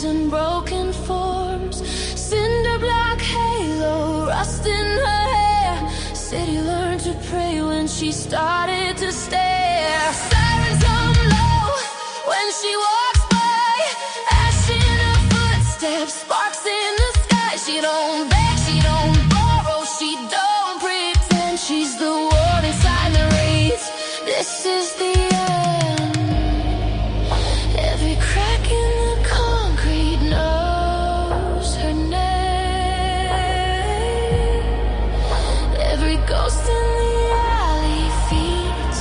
pieces and broken forms. Cinder block halo, rust in her hair. City learned to pray when she started to stare. Sirens hum low when she walks by. Ash in her footsteps, sparks in the sky. She don't beg, she don't borrow, she don't pretend. She's the one inside the reeds. This is the end. Every crack in the concrete knows her name. Every ghost in the alley feeds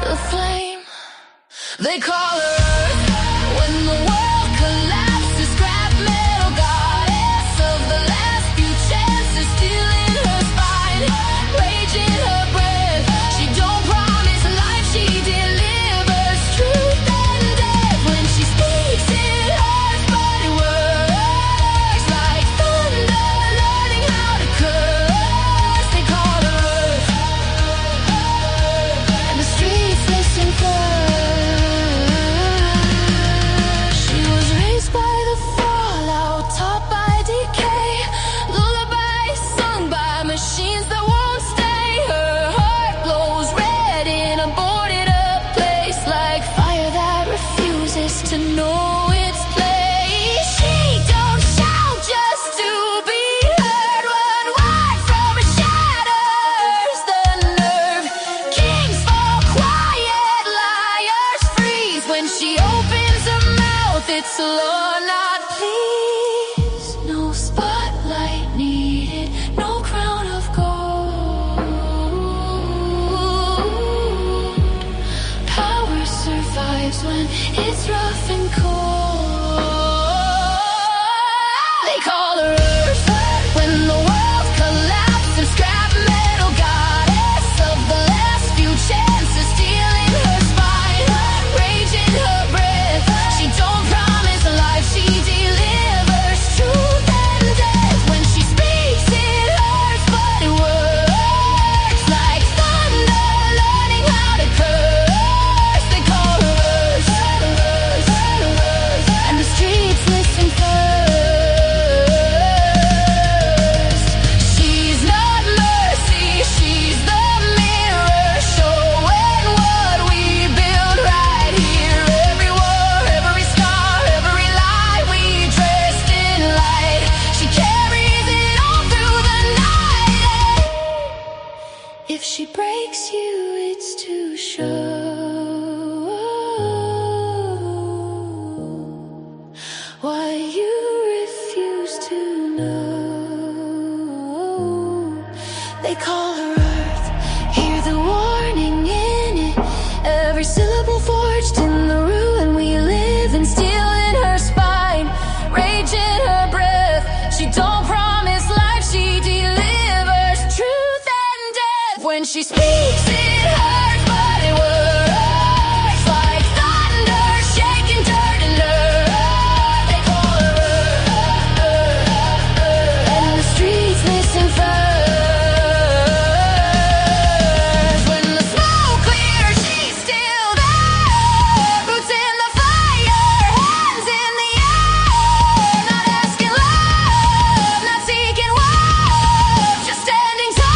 the flame. They call her Earth when the world collapses. Scrap metal goddess of the last few chances, stealing her spine, rage in her breath. She don't promise life, she delivers truth and death. When she speaks it hurts, but it works like thunder, learning how to curse. They call her Earth, and the streets listen first. She was raised by the fallout, taught by decay, lullabies sung by machines that won't stay. Her heart glows red in a boarded up place, like fire that refuses to know its place. She don't shout just to be heard. One word from her shatters the nerve. Kings fall quiet, liars freeze. When she opens her mouth, it's law, not please. No spotlight needed, no crown of gold. Power survives when it's rough and cold. They call her Earth when the world collapses. Scrap metal goddess of the last few chances, stealing her spine, rage in her breath. She don't promise life, she delivers truth and death. When she speaks it hurts, but it works like thunder, learning how to curse. They call her Earth, and the streets listen first. She's not mercy, she's the mirror, showing what we build right here. Every war, every scar, every lie, we dressed in light. She carries it all through the night. If she breaks you, it's to show why you refuse to know. They call her Earth, hear the warning in it. Every syllable forged in the ruin we live in, steel in her spine, rage in her breath. She don't promise life, she delivers truth and death. When she speaks it hurts, but it works like thunder, shaking dirt and earth. They call her Earth, and the streets listen first. When the smoke clears, she's still there. Boots in the fire, hands in the air. Not asking love, not seeking love, just standing tall.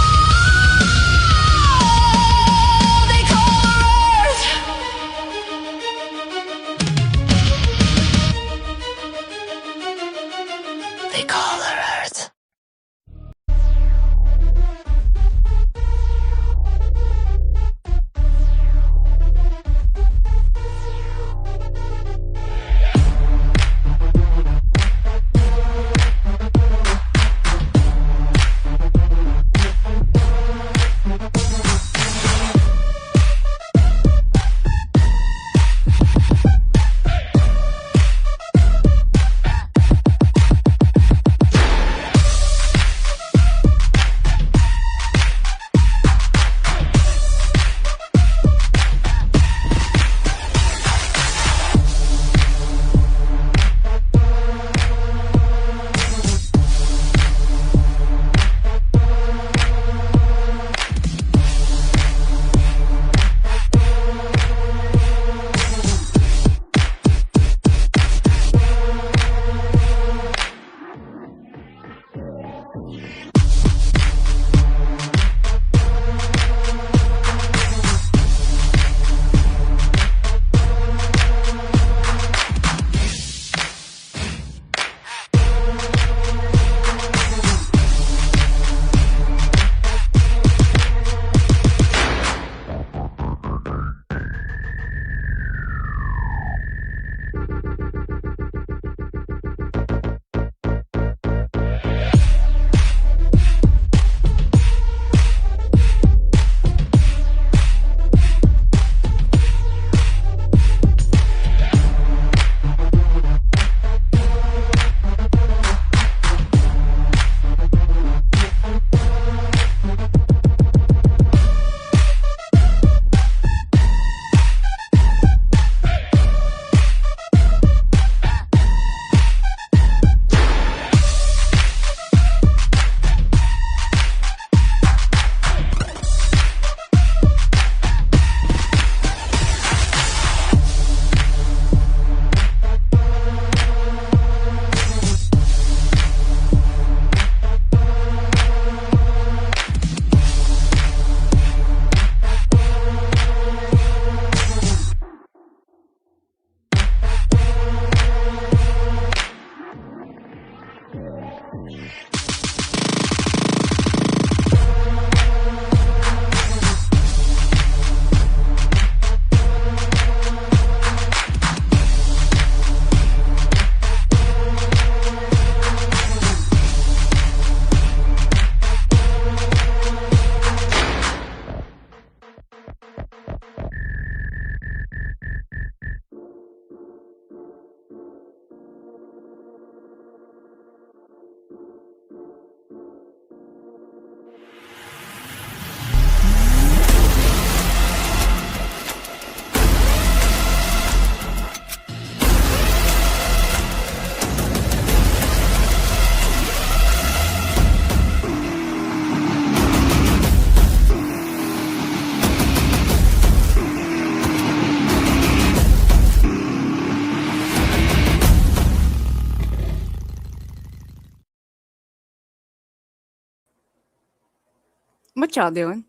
What y'all doing?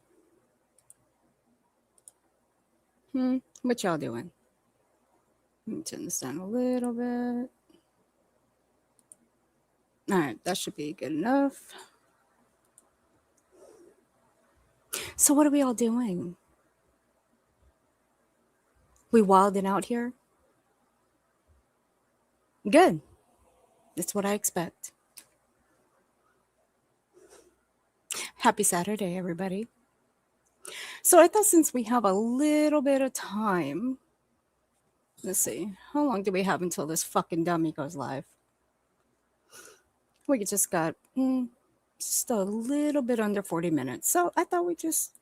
What y'all doing? Let me turn this down a little bit. All right, that should be good enough. So what are we all doing? We wilding out here? Good. That's what I expect. Happy Saturday, everybody. So I thought since we have a little bit of time, let's see, how long do we have until this fucking dummy goes live? We just got just a little bit under 40 minutes. So I thought we'd just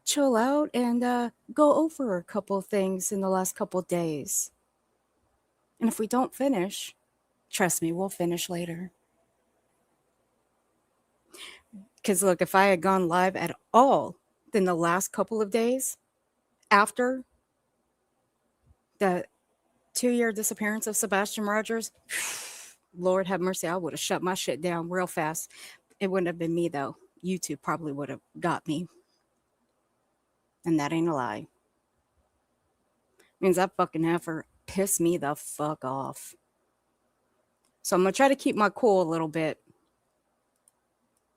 chill out and go over a couple things in the last couple days. And if we don't finish, trust me, we'll finish later. Because look, if I had gone live at all in the last couple of days after the 2-year disappearance of Sebastian Rogers, Lord have mercy, I would have shut my shit down real fast. It wouldn't have been me though. YouTube probably would have got me. And that ain't a lie. Means that fucking heifer pissed me the fuck off. So I'm going to try to keep my cool a little bit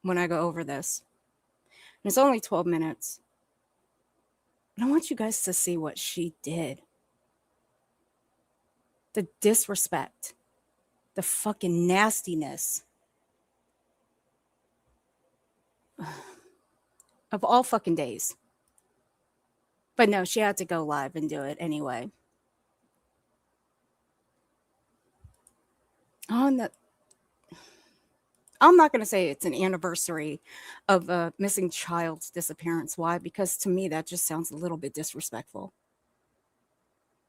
when I go over this. And it's only 12 minutes. But I want you guys to see what she did. The disrespect. The fucking nastiness. Of all fucking days. But no, she had to go live and do it anyway. I'm not going to say it's an anniversary of a missing child's disappearance. Why? Because to me, that just sounds a little bit disrespectful.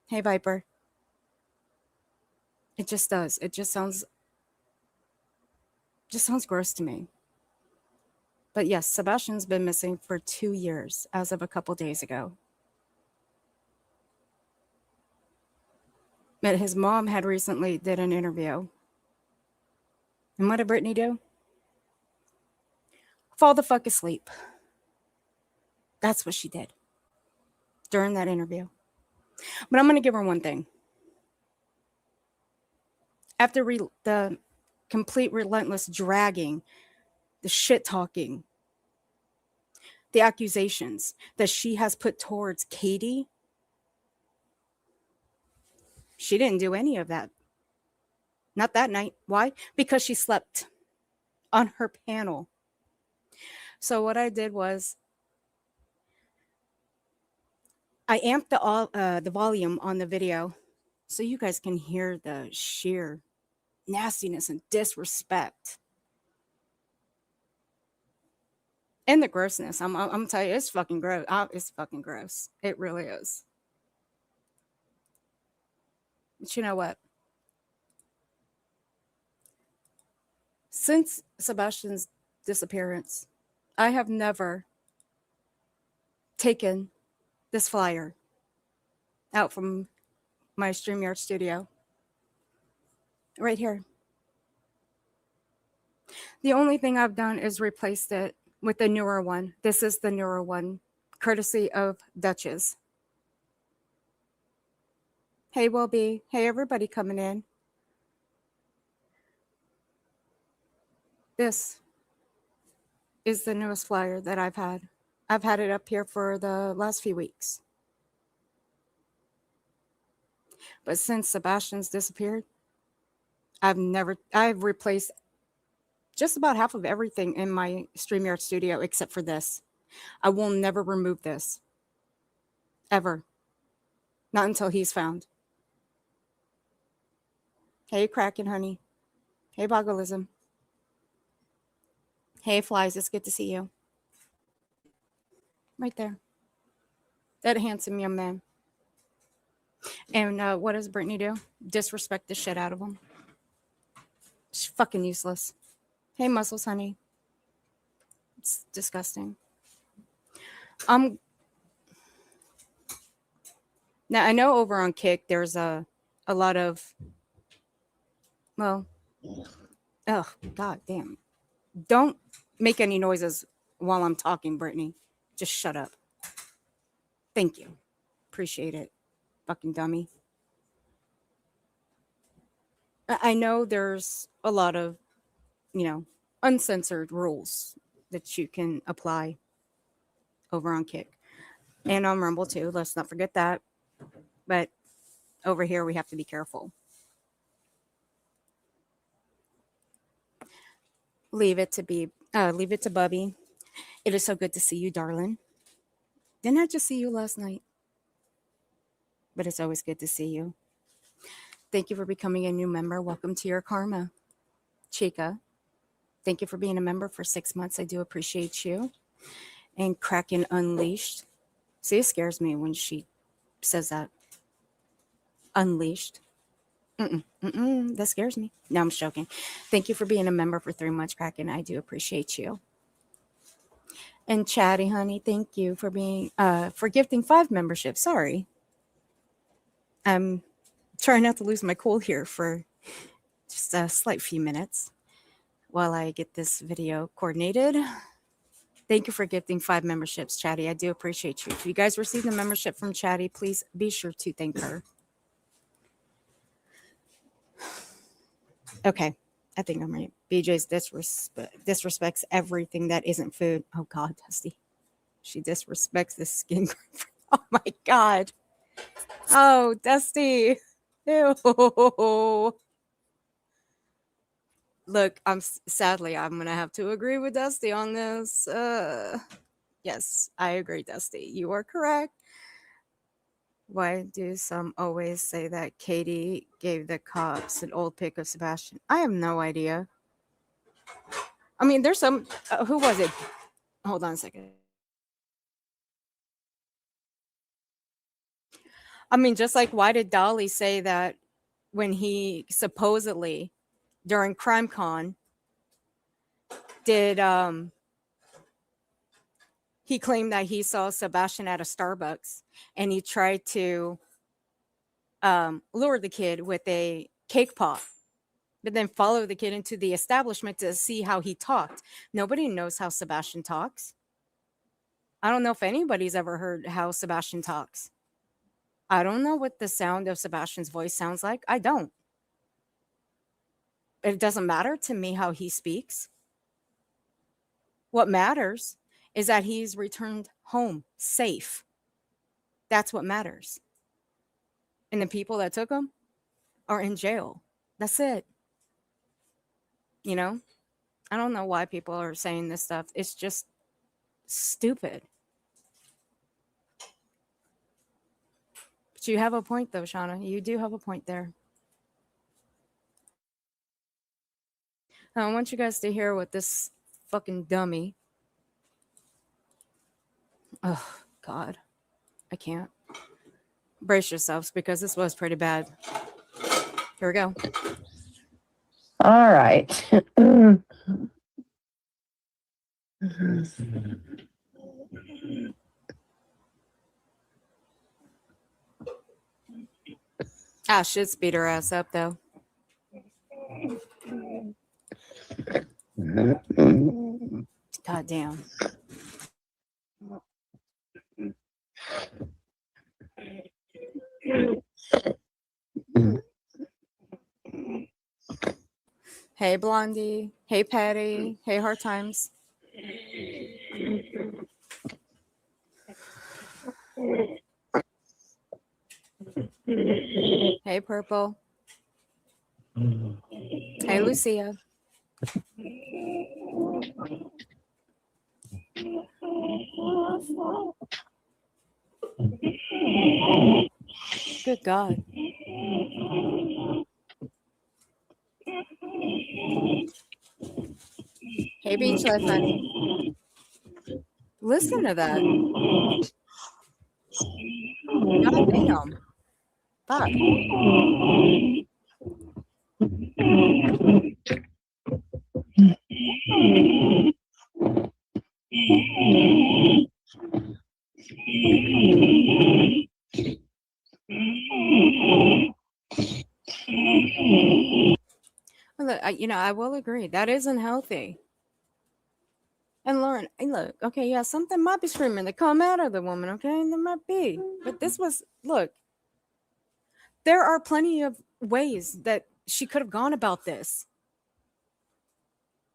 Hey, Viper. It just does. It just sounds gross to me. But yes, Sebastian's been missing for 2 years as of a couple days ago. But his mom had recently did an interview. And what did Brittany do? Fall the fuck asleep. That's what she did during that interview. But I'm going to give her one thing. After the complete relentless dragging, the shit talking, the accusations that she has put towards Katie, she didn't do any of that. Not that night. Why? Because she slept on her panel. So what I did was I amped the volume on the video so you guys can hear the sheer nastiness and disrespect and the grossness. I'm telling you, it's fucking gross. It's fucking gross. It really is. But you know what? Since Sebastian's disappearance, I have never taken this flyer out from my StreamYard studio. Right here. The only thing I've done is replaced it with the newer one. This is the newer one, courtesy of Duchess. Hey, Willby. Hey, everybody coming in. This is the newest flyer that I've had. I've had it up here for the last few weeks. But since Sebastian's disappeared, I've replaced just about half of everything in my StreamYard studio except for this. I will never remove this. Ever. Not until he's found. Hey, Kraken, honey. Hey, Boggleism. Hey, Flies, it's good to see you. Right there. That handsome young man. And what does Brittany do? Disrespect the shit out of him. She's fucking useless. Hey, Muscles, honey. It's disgusting. Now, I know over on Kick, there's a lot of, well, oh, god damn. Don't make any noises while I'm talking, Brittany. Just shut up. Thank you. Appreciate it. Fucking dummy. I know there's a lot of, uncensored rules that you can apply over on Kick and on Rumble too. Let's not forget that. But over here, we have to be careful. Leave it to Bubby. It is so good to see you, darling. Didn't I just see you last night? But it's always good to see you. Thank you for becoming a new member. Welcome to your karma, Chica. Thank you for being a member for 6 months. I do appreciate you. And Kraken Unleashed. See, it scares me when she says that. Unleashed. That scares me. No, I'm just joking. Thank you for being a member for 3 months, Kraken. I do appreciate you. And Chatty Honey, thank you for being for gifting 5 memberships. Sorry. I'm trying not to lose my cool here for just a slight few minutes while I get this video coordinated. Thank you for gifting 5 memberships, Chatty. I do appreciate you. If you guys received a membership from Chatty, please be sure to thank her. Okay, I think I'm right. BJ's disrespects everything that isn't food. Oh, God, Dusty. She disrespects the skin. Oh, my God. Oh, Dusty. Ew. Look, sadly, I'm going to have to agree with Dusty on this. Yes, I agree, Dusty. You are correct. Why do some always say that Katie gave the cops an old pic of Sebastian? I have no idea. I mean, there's some. Who was it? Hold on a second. I mean, just like, why did Dolly say that when he supposedly during CrimeCon did he claimed that he saw Sebastian at a Starbucks and he tried to lure the kid with a cake pop, but then follow the kid into the establishment to see how he talked. Nobody knows how Sebastian talks. I don't know if anybody's ever heard how Sebastian talks. I don't know what the sound of Sebastian's voice sounds like. I don't. It doesn't matter to me how he speaks. What matters is that he's returned home safe. That's what matters. And the people that took him are in jail. That's it. You know? I don't know why people are saying this stuff. It's just stupid. But you have a point, though, Shauna. You do have a point there. Now, I want you guys to hear what this fucking dummy. Oh, God. I can't. Brace yourselves because this was pretty bad. Here we go. All right. Should speed her ass up, though. God damn. Hey, Blondie. Hey, Patty. Hey, Hard Times. Hey, Purple. Hey, Lucia. Good God. Hey, Beach Life, honey. Listen to that. God damn. Fuck. Look, I will agree. That isn't healthy. And Lauren, hey, look, okay, yeah, something might be screaming to come out of the woman, okay? There might be. But this was, look, there are plenty of ways that she could have gone about this.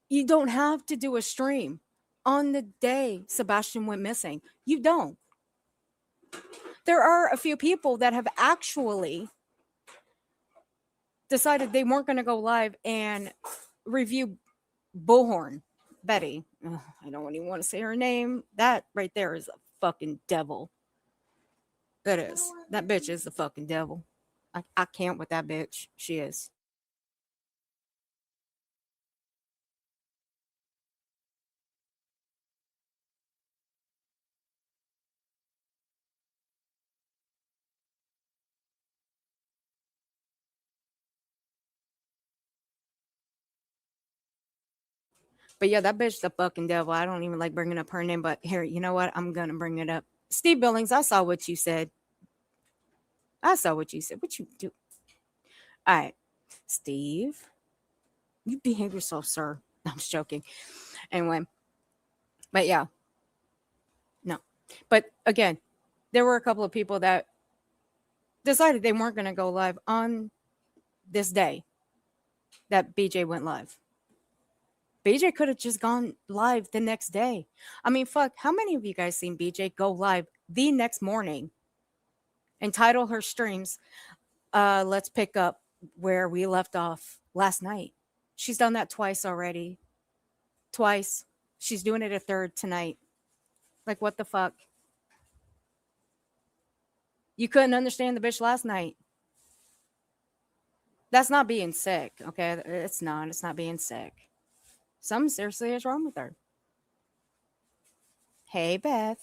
You don't have to do a stream on the day Sebastian went missing. You don't. There are a few people that have actually decided they weren't going to go live and review Bullhorn Betty. Ugh, I don't even want to say her name. That right there is a fucking devil. That is. That bitch is the fucking devil. I can't with that bitch. She is. But yeah, that bitch the fucking devil. I don't even like bringing up her name, but here, you know what? I'm gonna bring it up. Steve Billings, I saw what you said. I saw what you said. What you do? All right, Steve, you behave yourself, sir. I'm just joking. Anyway, but yeah, no. But again, there were a couple of people that decided they weren't gonna go live on this day that BJ went live. BJ could have just gone live the next day. I mean, fuck, how many of you guys seen BJ go live the next morning and title her streams, let's pick up where we left off last night? She's done that twice already. Twice. She's doing it a third tonight. Like, what the fuck? You couldn't understand the bitch last night. That's not being sick, okay? It's not. It's not being sick. Something seriously is wrong with her. Hey, Beth.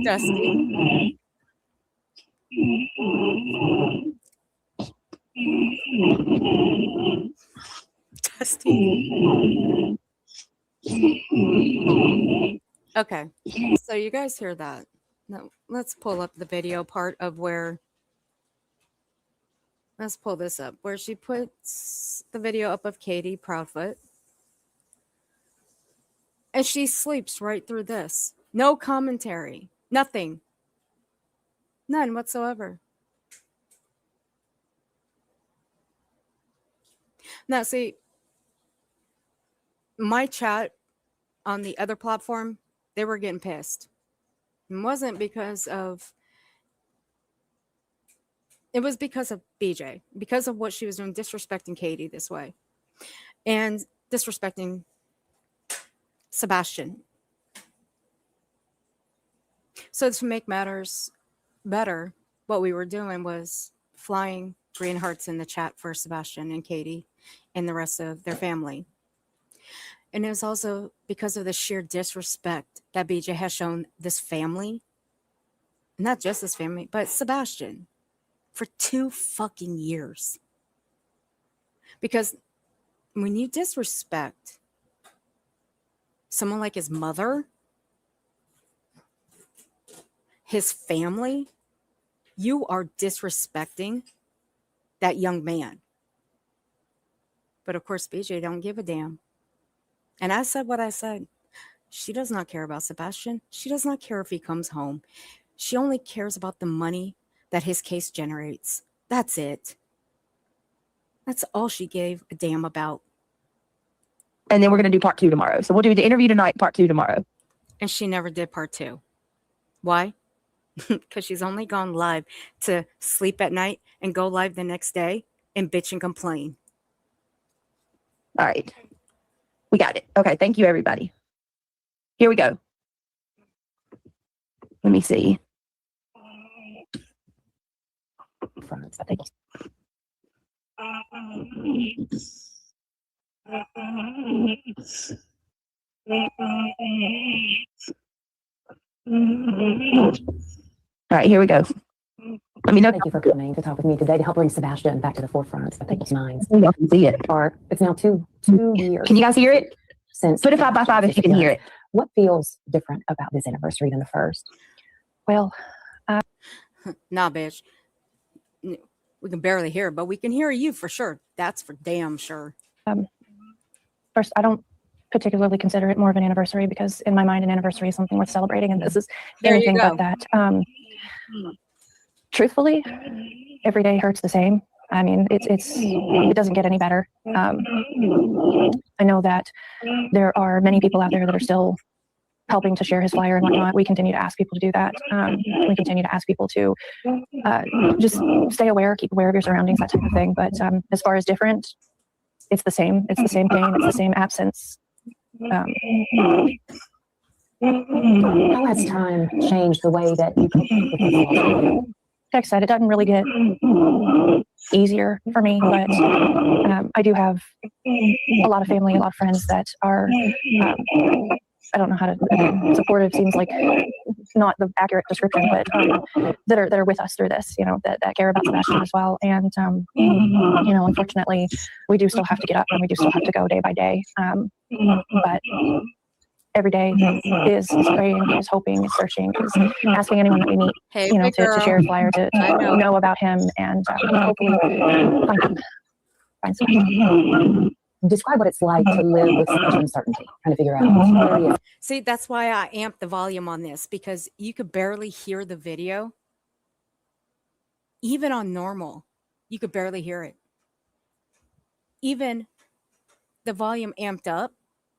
Dusty. Dusty. Okay, so you guys hear that? No, let's pull up the video part of where. Let's pull this up where she puts the video up of Katie Proudfoot. And she sleeps right through this. No commentary. Nothing. None whatsoever. Now, see, my chat on the other platform, they were getting pissed. It wasn't because of... It was because of BJ. Because of what she was doing, disrespecting Katie this way. And disrespecting Sebastian. So to make matters better, what we were doing was flying green hearts in the chat for Sebastian and Katie and the rest of their family. And it was also because of the sheer disrespect that BJ has shown this family. Not just this family, but Sebastian. For 2 fucking years. Because when you disrespect someone like his mother, his family, you are disrespecting that young man. But of course, BJ don't give a damn. And I said what I said. She does not care about Sebastian. She does not care if he comes home. She only cares about the money that his case generates. That's it. That's all she gave a damn about. And then we're going to do part 2 tomorrow. So we'll do the interview tonight, part 2 tomorrow. And she never did part 2. Why? Because she's only gone live to sleep at night and go live the next day and bitch and complain. All right. We got it. Okay. Thank you, everybody. Here we go. Let me see. Thank you. All right, here we go. Let me know. Thank you for coming to talk with me today to help bring Sebastian back to the forefront of people's minds. Y'all can see it. It's now two years. Can you guys hear it? Since Put it 5 by 5 if you can hear it. What feels different about this anniversary than the first? Well, Nah, bitch. We can barely hear, but we can hear you for sure. That's for damn sure. First, I don't particularly consider it more of an anniversary because in my mind, an anniversary is something worth celebrating, and this is There you anything go. but that. Truthfully, every day hurts the same. I mean, it doesn't get any better. I know that there are many people out there that are still helping to share his flyer and whatnot. We continue to ask people to do that. We continue to ask people to just stay aware, keep aware of your surroundings, that type of thing. But as far as different, it's the same. It's the same pain. It's the same absence. How has time changed the way that you cope with this loss? Like I said, it doesn't really get easier for me, but I do have a lot of family, a lot of friends that are, I don't know how to, supportive seems like not the accurate description, but that are with us through this, that care about Sebastian as well. And, unfortunately, we do still have to get up and we do still have to go day by day. But every day is praying, is hoping, is searching, is asking anyone that we meet, Hey, to share a flyer, to know about him, and hopefully find Sebastian. Describe what it's like to live with such uncertainty, trying to figure out where he is. See, that's why I amped the volume on this, because you could barely hear the video. Even on normal, you could barely hear it. Even the volume amped up,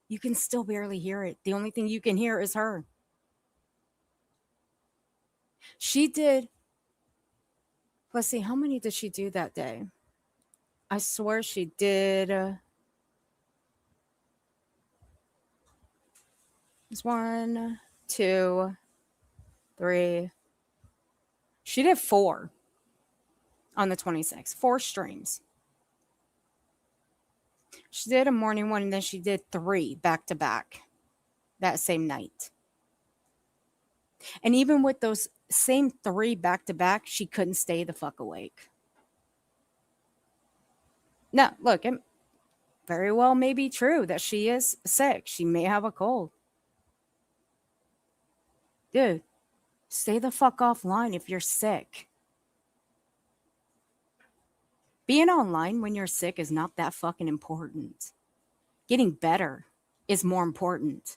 you can still barely hear it. The only thing you can hear is her. She did, let's see, how many did she do that day? I swear she did. It's 1, 2, 3. She did 4 on the 26th, 4 streams. She did a morning one, and then she did 3 back to back that same night. And even with those same 3 back to back, she couldn't stay the fuck awake. Now, look, it very well may be true that she is sick. She may have a cold. Dude, stay the fuck offline if you're sick. Being online when you're sick is not that fucking important. Getting better is more important.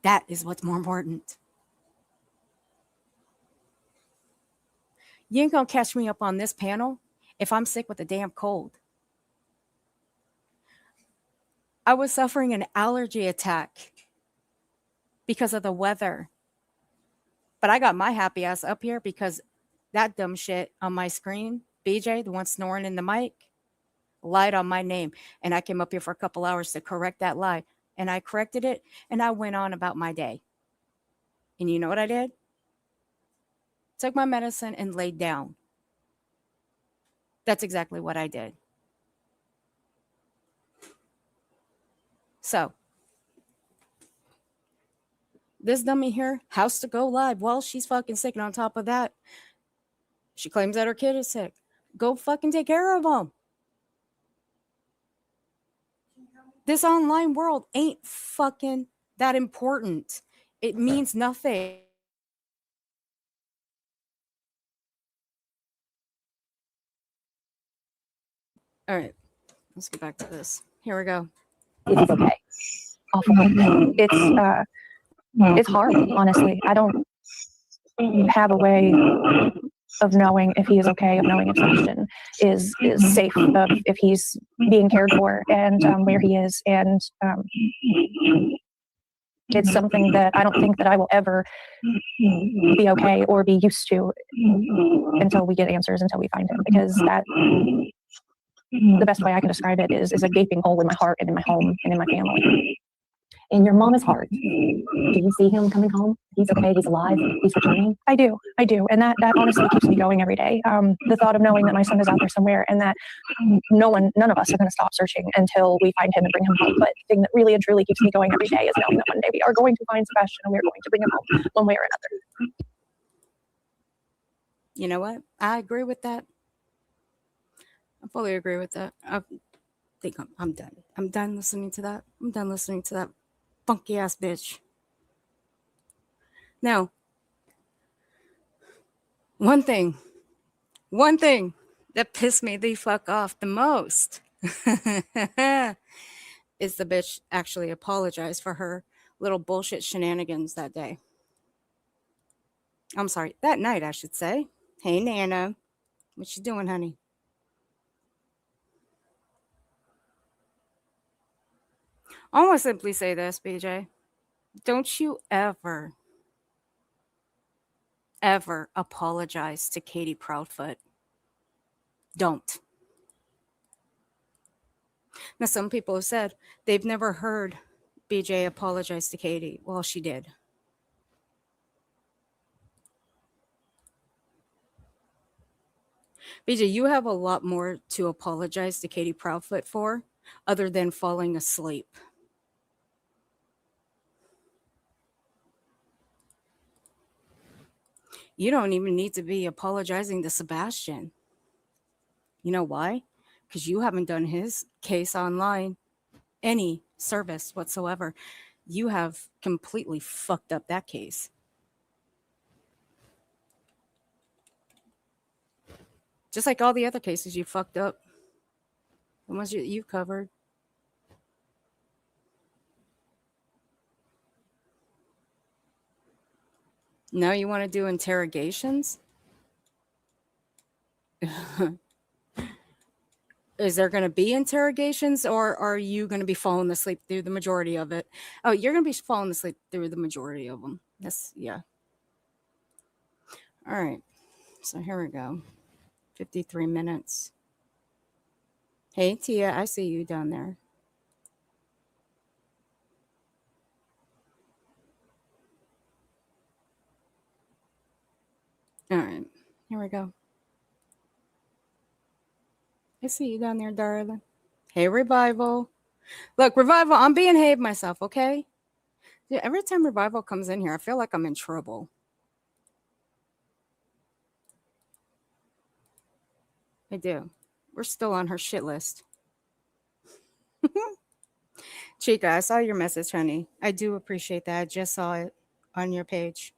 That is what's more important. You ain't gonna catch me up on this panel if I'm sick with a damn cold. I was suffering an allergy attack because of the weather. But I got my happy ass up here because that dumb shit on my screen, BJ, the one snoring in the mic, lied on my name. And I came up here for a couple hours to correct that lie. And I corrected it, and I went on about my day. And you know what I did? Took my medicine and laid down. That's exactly what I did. So, this dummy here has to go live while she's fucking sick. And on top of that, she claims that her kid is sick. Go fucking take care of them. This online world ain't fucking that important. It means nothing. All right, let's get back to this. Here we go. If he's okay. Awful. It's hard, honestly. I don't have a way of knowing if he is okay, of knowing if Sebastian is safe, of if he's being cared for, and where he is. And it's something that I don't think that I will ever be okay or be used to until we get answers, until we find him, because that, the best way I can describe it is a gaping hole in my heart and in my home and in my family. In your mama's heart, do you see him coming home? He's okay, he's alive, he's returning? I do. And that honestly keeps me going every day. The thought of knowing that my son is out there somewhere and that none of us are going to stop searching until we find him and bring him home. But the thing that really and truly keeps me going every day is knowing that one day we are going to find Sebastian and we're going to bring him home one way or another. You know what? I agree with that. I fully agree with that. I think I'm done. I'm done listening to that. I'm done listening to that funky ass bitch. Now, One thing that pissed me the fuck off the most is the bitch actually apologized for her little bullshit shenanigans that day. I'm sorry, that night, I should say. Hey, Nana. What you doing, honey? I want to simply say this, BJ. Don't you ever apologize to Katie Proudfoot. Don't. Now, some people have said they've never heard BJ apologize to Katie. Well, she did. BJ, you have a lot more to apologize to Katie Proudfoot for other than falling asleep. You don't even need to be apologizing to Sebastian. You know why? Because you haven't done his case online any service whatsoever. You have completely fucked up that case. Just like all the other cases you fucked up. The ones you've covered. Now you want to do interrogations? Is there going to be interrogations, or are you going to be falling asleep through the majority of it? Oh, you're going to be falling asleep through the majority of them. Yeah. All right. So here we go. 53 minutes. Hey, Tia, I see you down there. All right. Here we go. I see you down there, darling. Hey, Revival. Look, Revival, I'm behaving myself, okay? Yeah, every time Revival comes in here, I feel like I'm in trouble. I do. We're still on her shit list. Chica, I saw your message, honey. I do appreciate that. I just saw it on your page.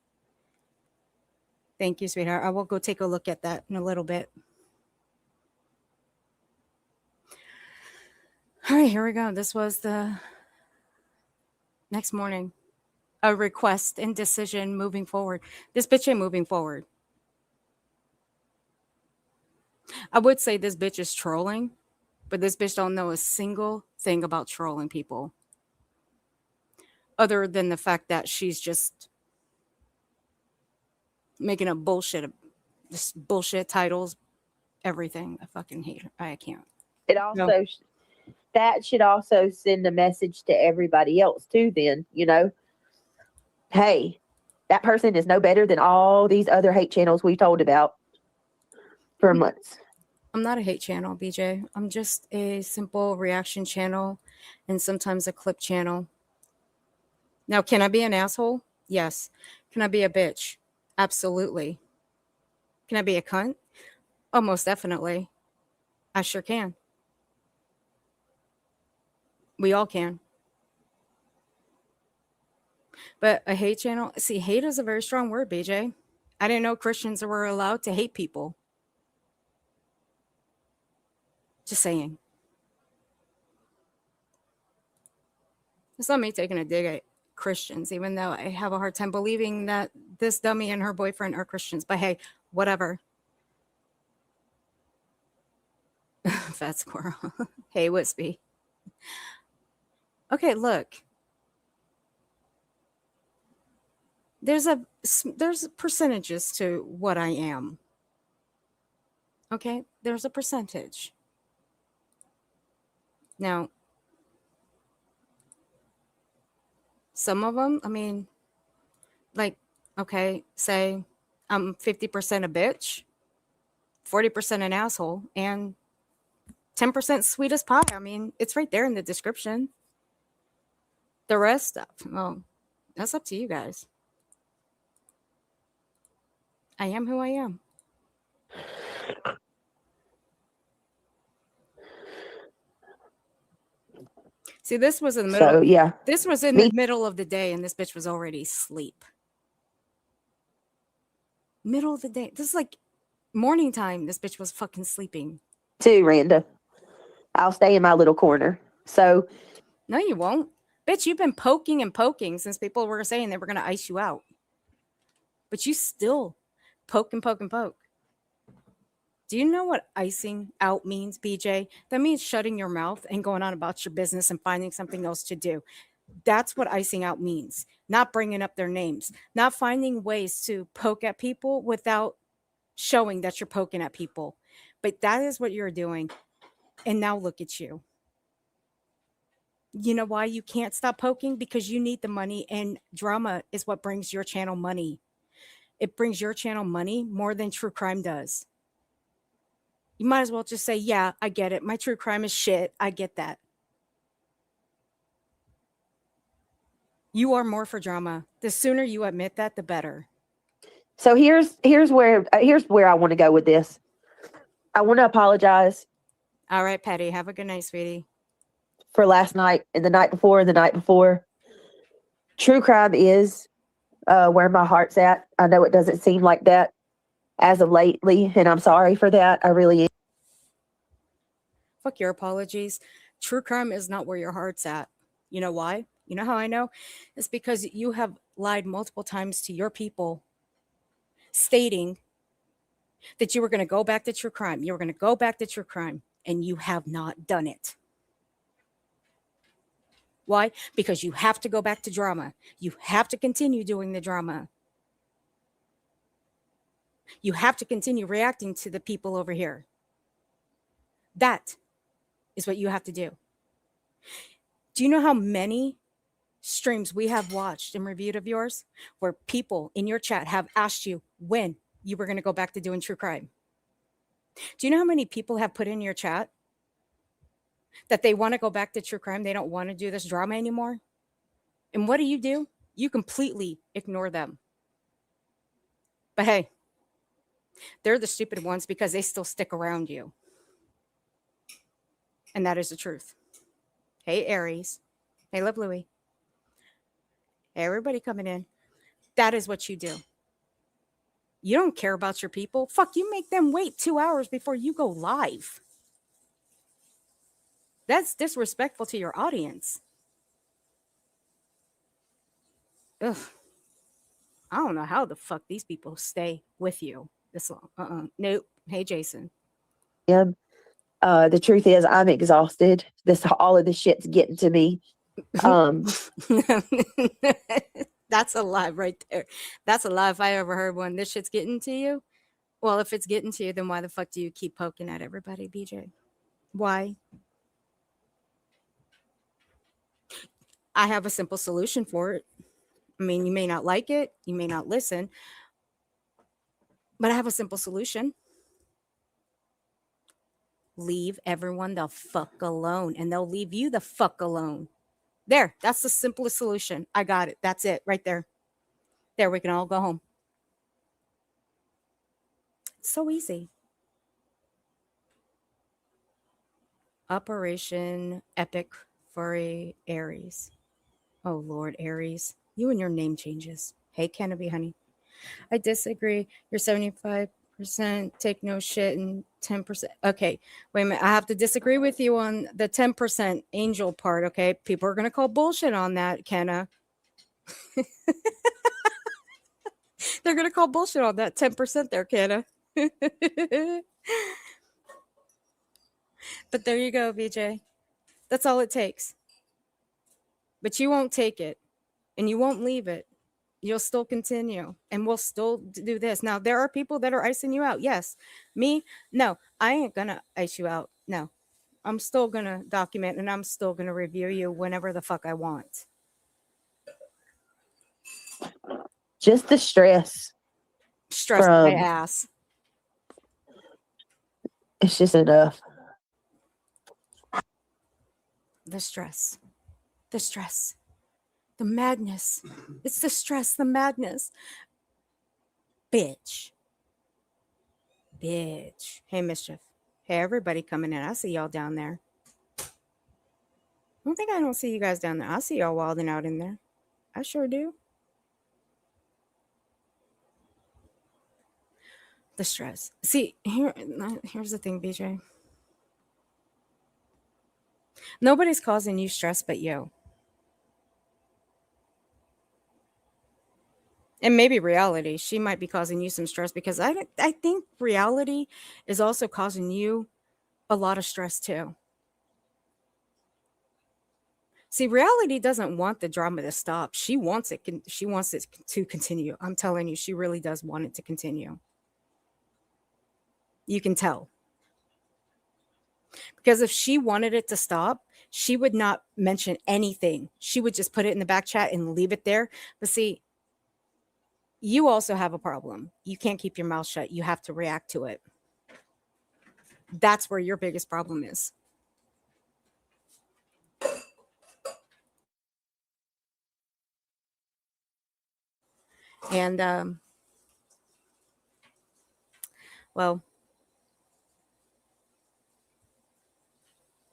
Thank you, sweetheart. I will go take a look at that in a little bit. All right, here we go. This was the next morning. A request and decision moving forward. This bitch ain't moving forward. I would say this bitch is trolling, but this bitch don't know a single thing about trolling people. Other than the fact that she's just making up bullshit, just bullshit titles, everything. I fucking hate her. I can't. It also, that should also send a message to everybody else too, then, you know, hey, that person is no better than all these other hate channels we told about for months. I'm not a hate channel, BJ. I'm just a simple reaction channel and sometimes a clip channel. Now, can I be an asshole? Yes. Can I be a bitch? Absolutely. Can I be a cunt? Oh, most definitely. I sure can. We all can. But a hate channel, see, hate is a very strong word, BJ. I didn't know Christians were allowed to hate people. Just saying. It's not me taking a dig at Christians, even though I have a hard time believing that this dummy and her boyfriend are Christians. But hey, whatever. Fat squirrel. Hey, Wispy. Okay, look. There's percentages to what I am. Okay, there's a percentage. Now, some of them, I mean, like, okay, say I'm 50% a bitch, 40% an asshole, and 10% sweet as pie. I mean, it's right there in the description. The rest, well, that's up to you guys. I am who I am. See, this was in the middle. So, yeah. This was in the middle of the day, and this bitch was already asleep. Middle of the day. This is like morning time. This bitch was fucking sleeping. Too, Randa. I'll stay in my little corner. So No, you won't. Bitch, you've been poking and poking since people were saying they were going to ice you out. But you still poke and poke and poke. Do you know what icing out means, BJ? That means shutting your mouth and going on about your business and finding something else to do. That's what icing out means. Not bringing up their names, not finding ways to poke at people without showing that you're poking at people. But that is what you're doing. And now look at you. You know why you can't stop poking? Because you need the money, and drama is what brings your channel money. It brings your channel money more than true crime does. You might as well just say, yeah, I get it. My true crime is shit. I get that. You are more for drama. The sooner you admit that, the better. So here's where I want to go with this. I want to apologize All right, Patty. Have a good night, sweetie. for last night and the night before and the night before. True crime is where my heart's at. I know it doesn't seem like that as of lately, and I'm sorry for that. I really am. Fuck your apologies. True crime is not where your heart's at. You know why? You know how I know? It's because you have lied multiple times to your people, stating that you were going to go back to true crime. You were going to go back to true crime, and you have not done it. Why? Because you have to go back to drama. You have to continue doing the drama. You have to continue reacting to the people over here. That is what you have to do. Do you know how many streams we have watched and reviewed of yours where people in your chat have asked you when you were going to go back to doing true crime? Do you know how many people have put in your chat that they want to go back to true crime? They don't want to do this drama anymore. And what do? You completely ignore them. But hey, they're the stupid ones because they still stick around you. And that is the truth. Hey, Aries. Hey, Love Louie. Hey, everybody coming in. That is what you do. You don't care about your people. Fuck, you make them wait 2 hours before you go live. That's disrespectful to your audience. Ugh. I don't know how the fuck these people stay with you this long. Nope. Hey, Jason. The truth is, I'm exhausted. All of this shit's getting to me. That's a lie right there. That's a lie if I ever heard one. This shit's getting to you. Well, if it's getting to you, then why the fuck do you keep poking at everybody, BJ? Why? I have a simple solution for it. I mean, you may not like it, you may not listen, but I have a simple solution. Leave everyone the fuck alone, and they'll leave you the fuck alone. There, that's the simplest solution. I got it. That's it right there. There, we can all go home. It's so easy. Operation Epic Furry Aries. Oh, Lord, Aries. You and your name changes. Hey, Canopy, honey. I disagree. You're 75%. Take no shit and 10%. Okay, wait a minute. I have to disagree with you on the 10% angel part, okay? People are going to call bullshit on that, Kenna. They're going to call bullshit on that 10% there, Kenna. But there you go, BJ. That's all it takes. But you won't take it, and you won't leave it. You'll still continue, and we'll still do this. Now, there are people that are icing you out. Yes. Me? No, I ain't going to ice you out. No. I'm still going to document, and I'm still going to review you whenever the fuck I want. Just the stress. Stress my ass. It's just enough. The stress. The stress. The madness. It's the stress, the madness. Bitch. Bitch. Hey, Mischief. Hey, everybody coming in. I see y'all down there. I don't think I don't see you guys down there. I see y'all wilding out in there. I sure do. The stress. See, here's the thing, BJ. Nobody's causing you stress but you. And maybe reality. She might be causing you some stress because I think reality is also causing you a lot of stress too. See, reality doesn't want the drama to stop. She wants it. She wants it to continue. I'm telling you, she really does want it to continue. You can tell. Because if she wanted it to stop, she would not mention anything. She would just put it in the back chat and leave it there. But see, you also have a problem. You can't keep your mouth shut. You have to react to it. That's where your biggest problem is. And well,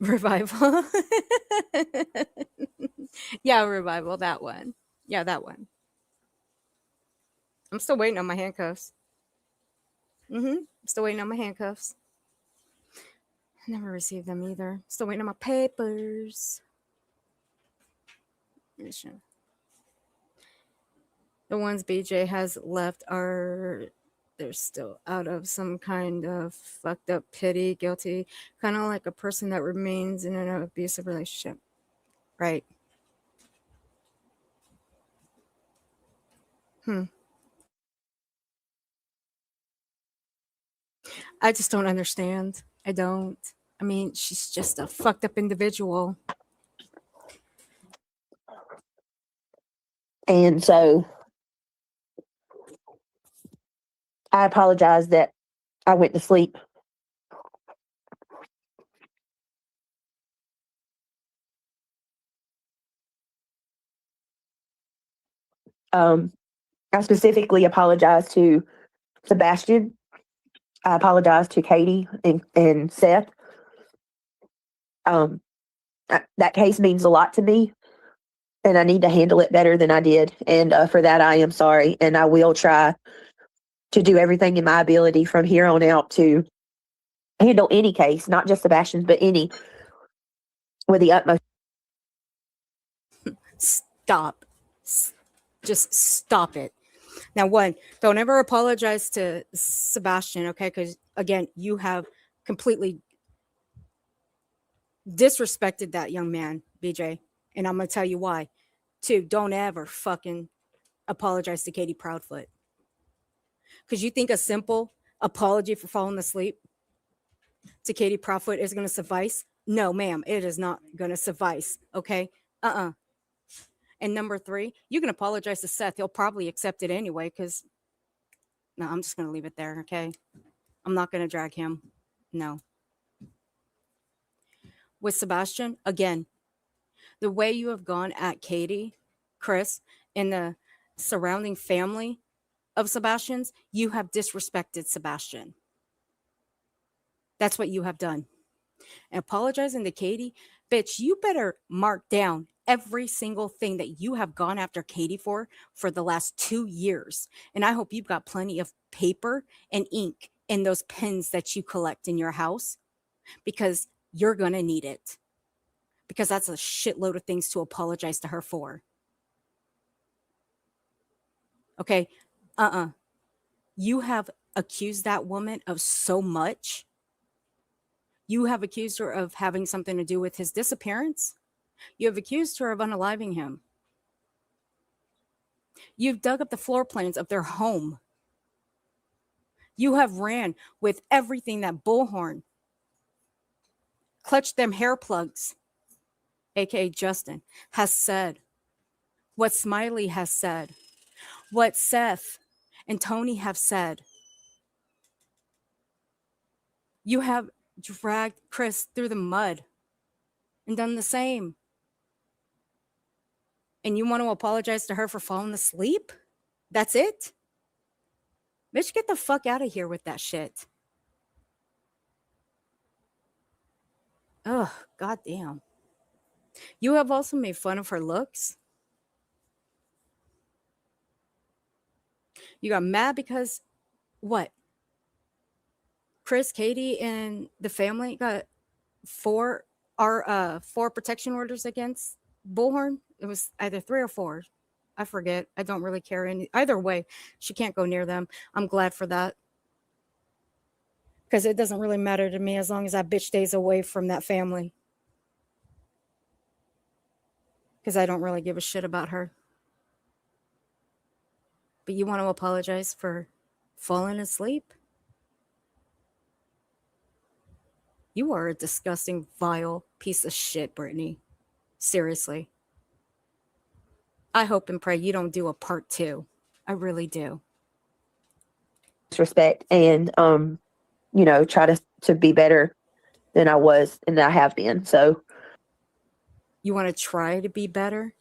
revival. Yeah, revival, that one. Yeah, that one. I'm still waiting on my handcuffs. Still waiting on my handcuffs. I never received them either. Still waiting on my papers. Mission. The ones BJ has left are they're still out of some kind of fucked up pity, guilty, kind of like a person that remains in an abusive relationship. Right. I just don't understand. I don't. I mean, she's just a fucked up individual. And so I apologize that I went to sleep. I specifically apologize to Sebastian. I apologize to Katie and Seth. That case means a lot to me, and I need to handle it better than I did. And for that, I am sorry. And I will try to do everything in my ability from here on out to handle any case, not just Sebastian's, but any, with the utmost. Stop. Just stop it. Now, one, don't ever apologize to Sebastian, okay? Because, again, you have completely disrespected that young man, BJ. And I'm going to tell you why. Two, don't ever fucking apologize to Katie Proudfoot. Because you think a simple apology for falling asleep to Katie Proudfoot is going to suffice? No, ma'am, it is not going to suffice, okay? And number three, you can apologize to Seth. He'll probably accept it anyway because, no, I'm just going to leave it there, okay? I'm not going to drag him. No. With Sebastian, again, the way you have gone at Katie, Chris, and the surrounding family of Sebastian's, you have disrespected Sebastian. That's what you have done. And apologizing to Katie, bitch, you better mark down every single thing that you have gone after Katie for the last 2 years. And I hope you've got plenty of paper and ink in those pens that you collect in your house because you're going to need it. Because that's a shitload of things to apologize to her for. Okay? You have accused that woman of so much. You have accused her of having something to do with his disappearance. You have accused her of unaliving him. You've dug up the floor plans of their home. You have ran with everything that Bullhorn clutched them hair plugs, aka Justin, has said. What Smiley has said. What Seth and Tony have said. You have dragged Chris through the mud and done the same. And you want to apologize to her for falling asleep? That's it? Bitch, get the fuck out of here with that shit. Ugh, goddamn. You have also made fun of her looks. You got mad because what? Chris, Katie, and the family got four protection orders against Bullhorn. It was either 3 or 4. I forget. I don't really care. Either way, she can't go near them. I'm glad for that. Because it doesn't really matter to me as long as that bitch stays away from that family. Because I don't really give a shit about her. But you want to apologize for falling asleep? You are a disgusting, vile piece of shit, Brittany. Seriously. I hope and pray you don't do a part 2. I really do. Respect and try to be better than I was and I have been. So you want to try to be better?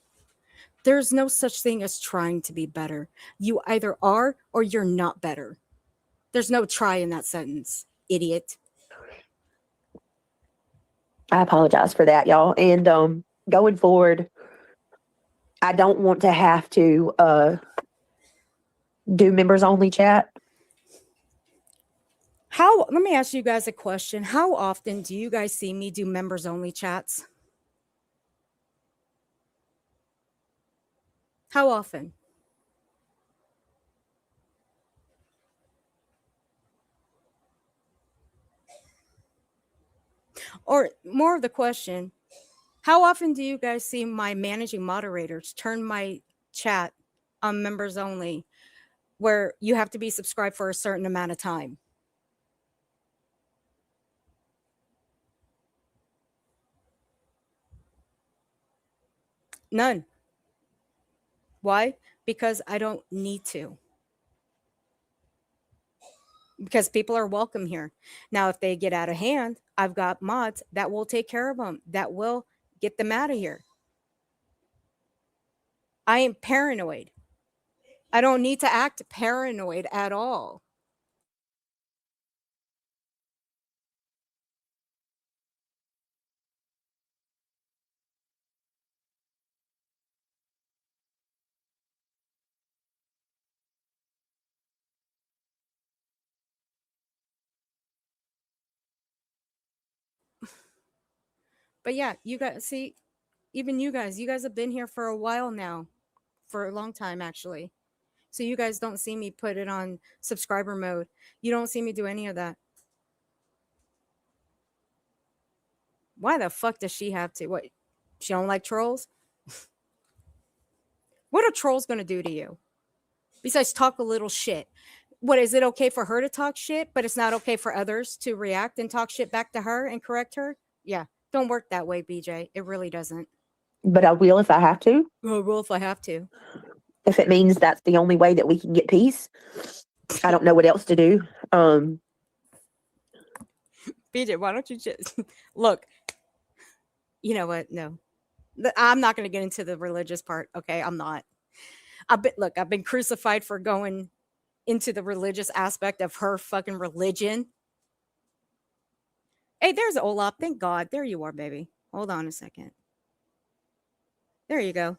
There's no such thing as trying to be better. You either are or you're not better. There's no try in that sentence, idiot. I apologize for that, y'all. And going forward, I don't want to have to do members only chat. Let me ask you guys a question. How often do you guys see me do members only chats? How often? Or more of the question, how often do you guys see my managing moderators turn my chat on members only where you have to be subscribed for a certain amount of time? None. Why? Because I don't need to. Because people are welcome here. Now, if they get out of hand, I've got mods that will take care of them, that will get them out of here. I am paranoid. I don't need to act paranoid at all. But yeah, you guys even you guys have been here for a while now, for a long time actually. So you guys don't see me put it on subscriber mode. You don't see me do any of that. Why the fuck does she have to? What? She don't like trolls? What are trolls going to do to you? Besides talk a little shit. What, is it okay for her to talk shit, but it's not okay for others to react and talk shit back to her and correct her? Yeah, don't work that way, BJ. It really doesn't. But I will if I have to. Oh, well, if I have to. If it means that's the only way that we can get peace. I don't know what else to do. BJ, why don't you just look? You know what? No, I'm not going to get into the religious part. Okay, I'm not. I've been crucified for going into the religious aspect of her fucking religion. Hey, there's Olaf. Thank God. There you are, baby. Hold on a second. There you go.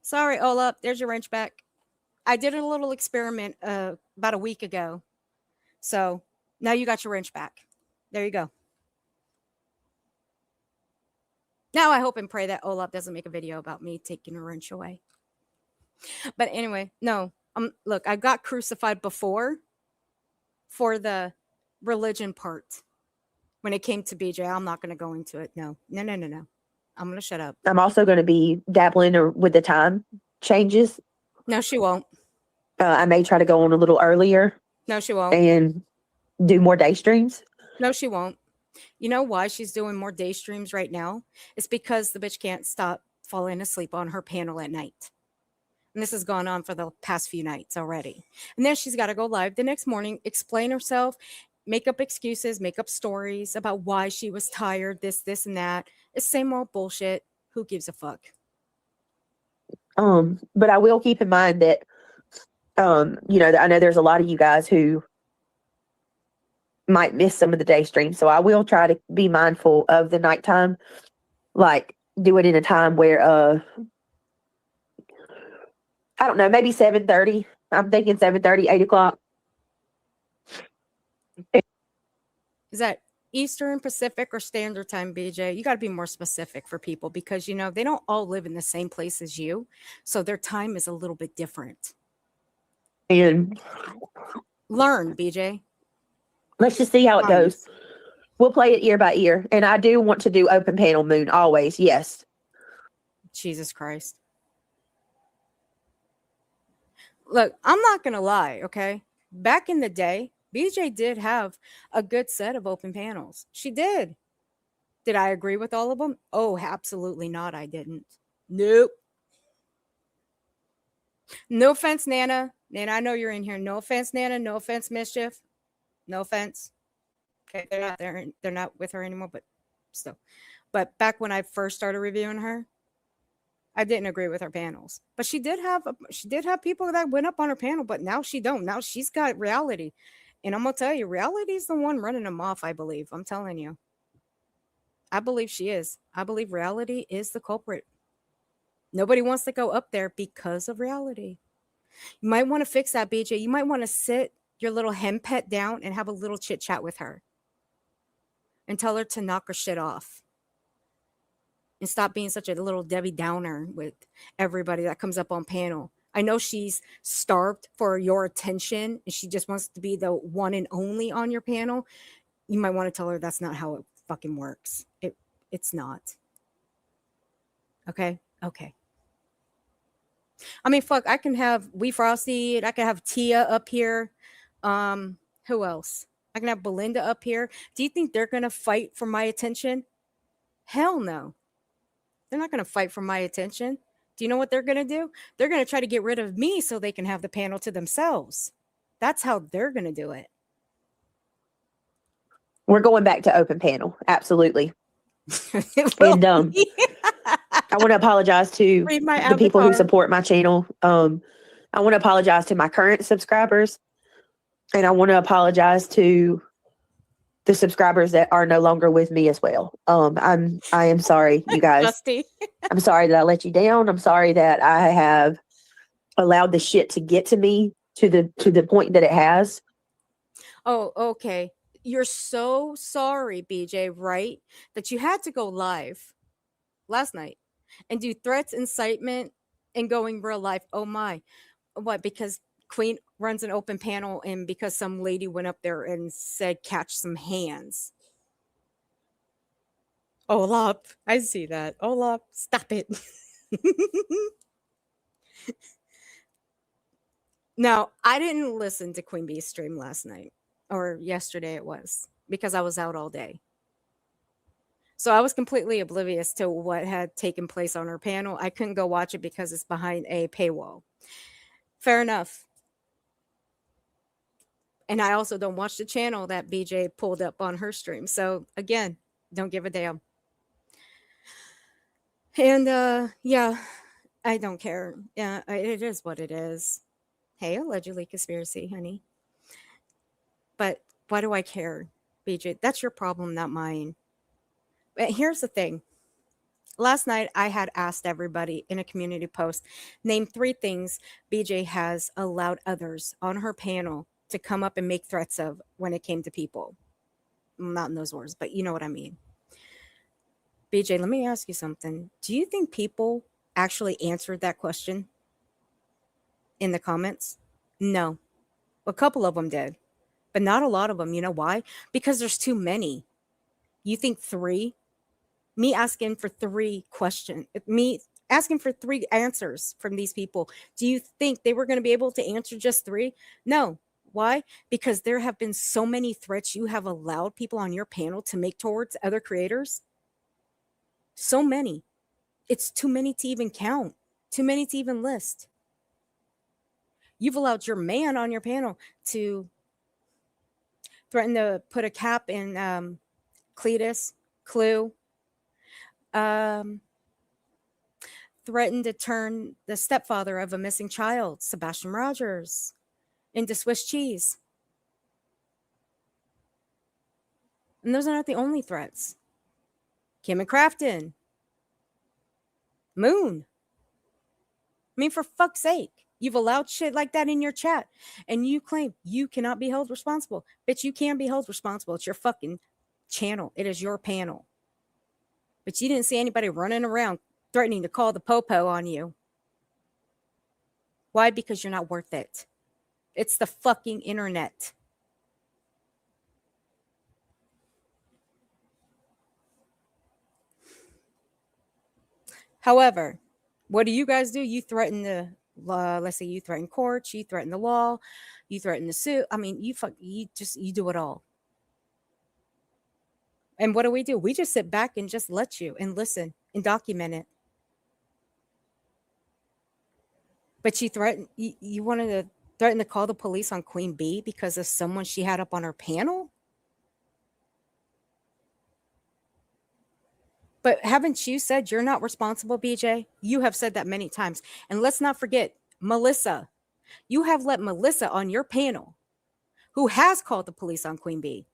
Sorry, Olaf. There's your wrench back. I did a little experiment about a week ago. So now you got your wrench back. There you go. Now I hope and pray that Olaf doesn't make a video about me taking a wrench away. But anyway, no. Look, I got crucified before for the religion part. When it came to BJ, I'm not going to go into it. No. I'm going to shut up. I'm also going to be dabbling with the time changes. No, she won't. I may try to go on a little earlier. No, she won't. And do more day streams. No, she won't. You know why she's doing more day streams right now? It's because the bitch can't stop falling asleep on her panel at night. And this has gone on for the past few nights already. And then she's got to go live the next morning, explain herself, make up excuses, make up stories about why she was tired, this, and that. It's same old bullshit. Who gives a fuck? But I will keep in mind that, I know there's a lot of you guys who might miss some of the day streams. So I will try to be mindful of the nighttime, like do it in a time where, I don't know, maybe 7:30. I'm thinking 7:30, 8 o'clock. Is that Eastern, Pacific, or Standard Time, BJ? You got to be more specific for people because, you know, they don't all live in the same place as you. So their time is a little bit different. And Learn, BJ. let's just see how it Promise. goes. We'll play it ear by ear. And I do want to do open panel, Moon, always. Yes. Jesus Christ. Look, I'm not going to lie, okay? Back in the day, BJ did have a good set of open panels. She did. Did I agree with all of them? Oh, absolutely not. I didn't. Nope. No offense, Nana. Nana, I know you're in here. No offense, Nana. No offense, Mischief. No offense. Okay, they're not there. They're not with her anymore, but still. But back when I first started reviewing her, I didn't agree with her panels. But she did have people that went up on her panel, but now she don't. Now she's got reality. And I'm gonna tell you, reality is the one running them off, I believe. I'm telling you. I believe she is. I believe reality is the culprit. Nobody wants to go up there because of reality. You might want to fix that, BJ. You might want to sit your little hen pet down and have a little chit chat with her and tell her to knock her shit off and stop being such a little Debbie Downer with everybody that comes up on panel. I know she's starved for your attention and she just wants to be the one and only on your panel. You might want to tell her that's not how it fucking works. It's not. Okay? Okay. I mean, fuck, I can have Wee Frosty, I can have Tia up here. Who else? I can have Belinda up here. Do you think they're gonna fight for my attention? Hell no. They're not gonna fight for my attention. Do you know what they're gonna do? They're gonna try to get rid of me so they can have the panel to themselves. That's how they're gonna do it. We're going back to open panel. Absolutely. Well, And I want to apologize to read my the people who avatar. support my channel. I want to apologize to my current subscribers. And I want to apologize to the subscribers that are no longer with me as well. I am sorry, you guys. Dusty. I'm sorry that I let you down. I'm sorry that I have allowed the shit to get to me to the point that it has. Oh, okay. You're so sorry, BJ, right? That you had to go live last night and do threats, incitement, and going real life. Oh my. What? Because Queen runs an open panel and because some lady went up there and said, catch some hands. Olap. I see that. Olap, stop it. Now, I didn't listen to Queen Bee's stream last night. Or yesterday it was, because I was out all day. So I was completely oblivious to what had taken place on her panel. I couldn't go watch it because it's behind a paywall. Fair enough. And I also don't watch the channel that BJ pulled up on her stream. So again, don't give a damn. And yeah, I don't care. Yeah, it is what it is. Hey, allegedly conspiracy, honey. But why do I care, BJ? That's your problem, not mine. But here's the thing. Last night, I had asked everybody in a community post, name 3 things BJ has allowed others on her panel to come up and make threats of when it came to people. Not in those words, but you know what I mean. BJ, let me ask you something. Do you think people actually answered that question in the comments? No. A couple of them did. But not a lot of them. You know why? Because there's too many. You think 3? Me asking for 3 questions, me asking for 3 answers from these people. Do you think they were going to be able to answer just 3? No. Why? Because there have been so many threats you have allowed people on your panel to make towards other creators. So many. It's too many to even count. Too many to even list. You've allowed your man on your panel to threaten to put a cap in Cletus, Clue, threatened to turn the stepfather of a missing child, Sebastian Rogers, into Swiss cheese. And those are not the only threats. Kim and Crafton, Moon. I mean, for fuck's sake, You've allowed shit like that in your chat, and you claim you cannot be held responsible. Bitch, you can be held responsible. It's your fucking channel. It is your panel. But you didn't see anybody running around threatening to call the popo on you. Why? Because you're not worth it. It's the fucking internet. However, what do you guys do? You threaten the let's say you threaten courts, you threaten the law, you threaten the suit. I mean, you do it all. And what do? We just sit back and just let you and listen and document it. But you wanted to threaten to call the police on Queen Bee because of someone she had up on her panel? But haven't you said you're not responsible, BJ? You have said that many times. And let's not forget, Melissa. You have let Melissa on your panel, who has called the police on Queen Bee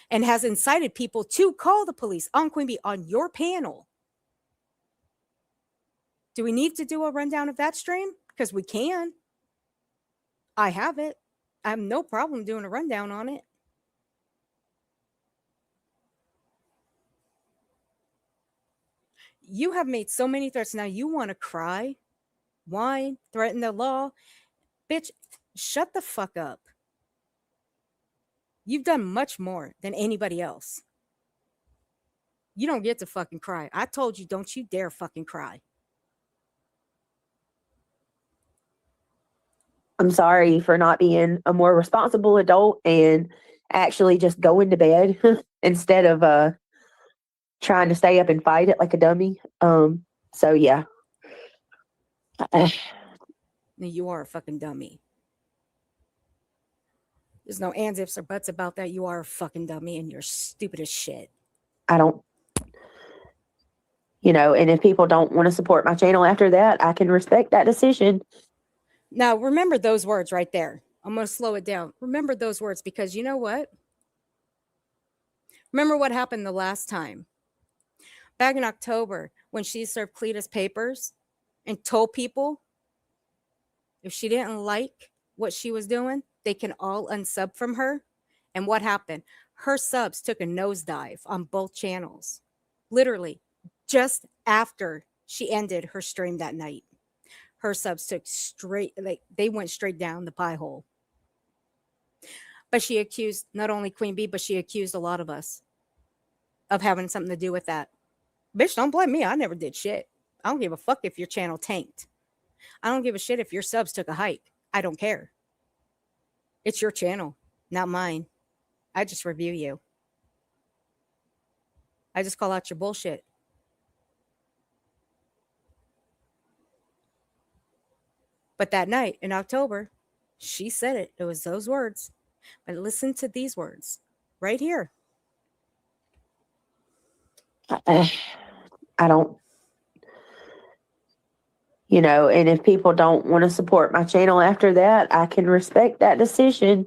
and has incited people to call the police on Queen Bee on your panel. Do we need to do a rundown of that stream? Because we can. I have it. I have no problem doing a rundown on it. You have made so many threats. Now you want to cry, whine, threaten the law. Bitch, shut the fuck up. You've done much more than anybody else. You don't get to fucking cry. I told you, don't you dare fucking cry. I'm sorry for not being a more responsible adult and actually just going to bed instead of trying to stay up and fight it like a dummy. So yeah. You are a fucking dummy. There's no ands, ifs, or buts about that. You are a fucking dummy and you're stupid as shit. I don't, and if people don't want to support my channel after that, I can respect that decision. Now, remember those words right there. I'm going to slow it down. Remember those words because you know what? Remember what happened the last time. Back in October, when she served Cletus papers and told people if she didn't like what she was doing, they can all unsub from her. And what happened? Her subs took a nosedive on both channels. Literally, just after she ended her stream that night. Her subs took they went straight down the pie hole. But she accused not only Queen Bee, but she accused a lot of us of having something to do with that. Bitch, don't blame me. I never did shit. I don't give a fuck if your channel tanked. I don't give a shit if your subs took a hike. I don't care. It's your channel, not mine. I just review you. I just call out your bullshit. But that night in October, she said it. It was those words. But listen to these words right here. I don't, and if people don't want to support my channel after that, I can respect that decision.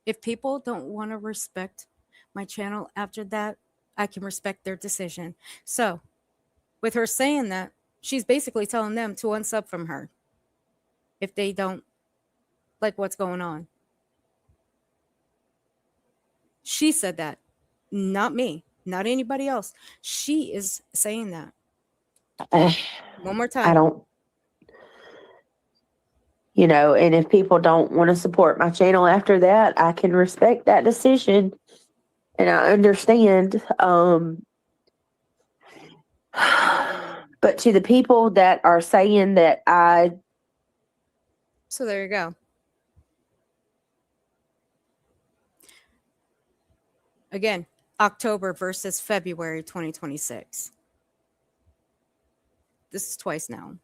If people don't want to respect my channel after that, I can respect their decision. So, with her saying that, she's basically telling them to unsub from her if they don't like what's going on. She said that, not me, not anybody else. She is saying that. One more time. I don't, and if people don't want to support my channel after that, I can respect that decision. And I understand. But to the people that are saying that So there you go. Again, October versus February 2026. This is twice now.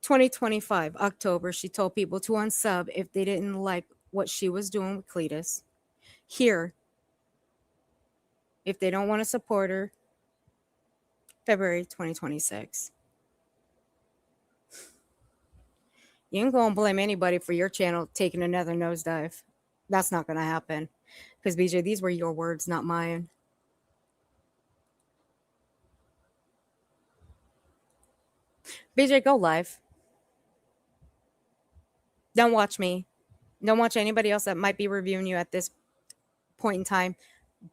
2025, October, she told people to unsub if they didn't like what she was doing with Cletus. Here, if they don't want to support her, February 2026. You ain't going to blame anybody for your channel taking another nosedive. That's not going to happen. Because, BJ, these were your words, not mine. BJ, go live. Don't watch me. Don't watch anybody else that might be reviewing you at this point in time.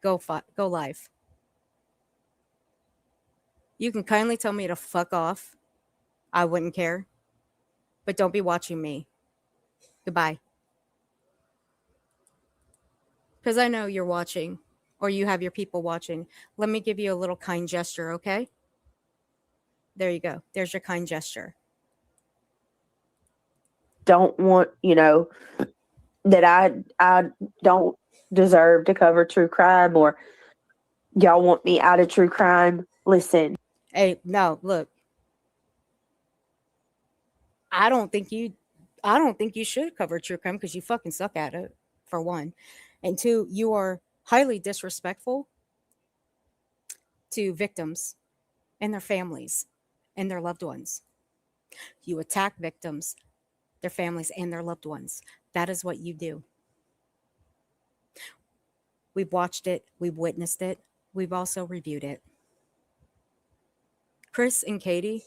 Go live. You can kindly tell me to fuck off. I wouldn't care. But don't be watching me. Goodbye. Because I know you're watching, or you have your people watching. Let me give you a little kind gesture, okay? There you go. There's your kind gesture. Don't want, that I don't deserve to cover true crime, or y'all want me out of true crime. Listen. Hey, no, look. I don't think you should cover true crime because you fucking suck at it, for one. And two, you are highly disrespectful to victims and their families and their loved ones. You attack victims, their families, and their loved ones. That is what you do. We've watched it. We've witnessed it. We've also reviewed it. Chris and Katie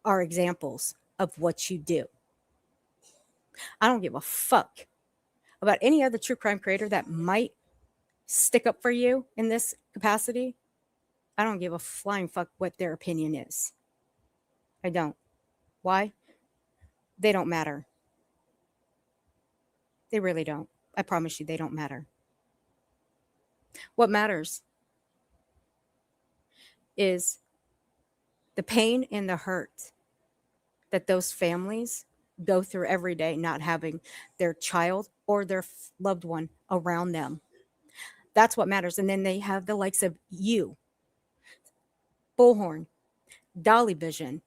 are examples of what you do. I don't give a fuck about any other true crime creator that might stick up for you in this capacity. I don't give a flying fuck what their opinion is. I don't. Why? They don't matter. They really don't. I promise you, they don't matter. What matters is the pain and the hurt that those families go through every day, not having their child or their loved one around them. That's what matters. And then they have the likes of you, Bullhorn, Dolly Vision,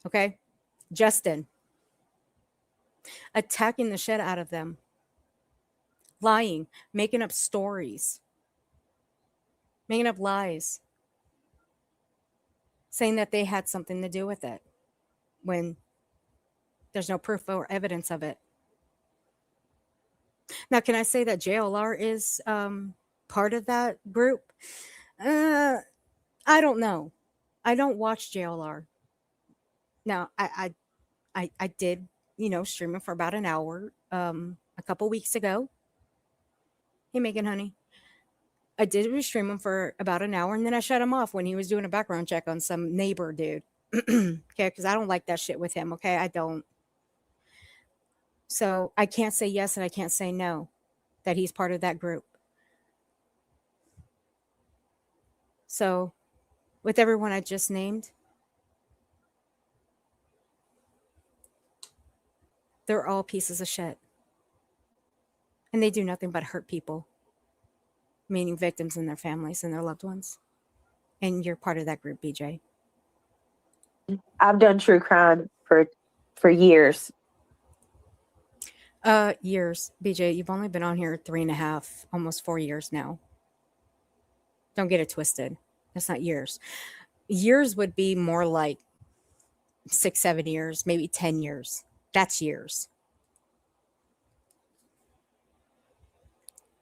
okay, Justin, attacking the shit out of them, lying, making up stories, making up lies, saying that they had something to do with it when there's no proof or evidence of it. Now, can I say that JLR is part of that group? I don't know. I don't watch JLR. Now, I did, stream it for about an hour a couple weeks ago. Hey, Megan, honey. I did stream him for about an hour, and then I shut him off when he was doing a background check on some neighbor dude. Okay, because I don't like that shit with him. Okay, I don't. So I can't say yes and I can't say no that he's part of that group. So with everyone I just named, they're all pieces of shit. And they do nothing but hurt people, meaning victims and their families and their loved ones. And you're part of that group, BJ. I've done true crime for years. Years, BJ. You've only been on here 3.5, almost 4 years now. Don't get it twisted. That's not years. Years would be more like 6, 7 years, maybe 10 years. That's years.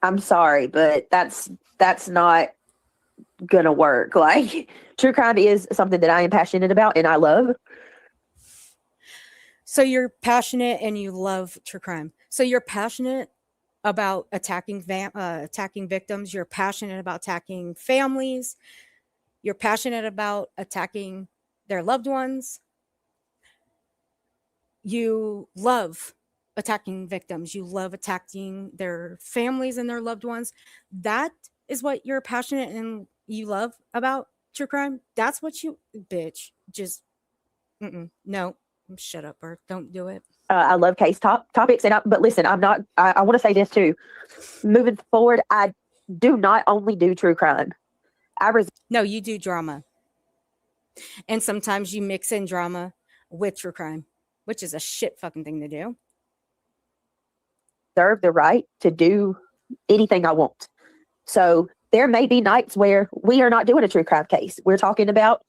I'm sorry, but that's not gonna work. Like, true crime is something that I am passionate about and I love. So you're passionate and you love true crime. So you're passionate about attacking victims. You're passionate about attacking families. You're passionate about attacking their loved ones. You love attacking victims. You love attacking their families and their loved ones. That is what you're passionate and you love about true crime. That's what you, bitch, just, no, shut up, or don't do it. I love case topics, but listen, I want to say this too. Moving forward, I do not only do true crime. No, you do drama. And sometimes you mix in drama with true crime, which is a shit fucking thing to do. Reserve the right to do anything I want. So there may be nights where we are not doing a true crime case. We're talking about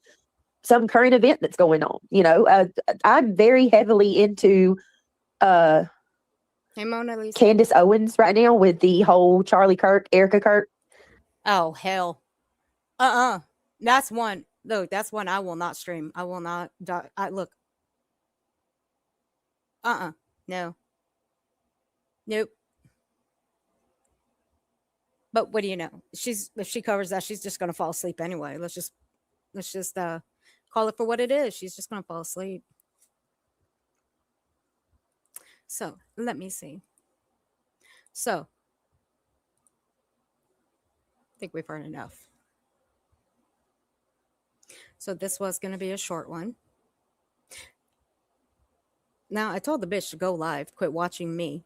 some current event that's going on. I'm very heavily into hey, Mona Lisa. Candace Owens right now with the whole Charlie Kirk, Erica Kirk. Oh, hell. That's one. Look, that's one I will not stream. I will not. Look. No. Nope. But what do you know? If she covers that, she's just gonna fall asleep anyway. Let's just call it for what it is. She's just gonna fall asleep. So let me see. So I think we've heard enough. So this was gonna be a short one. Now I told the bitch to go live, quit watching me.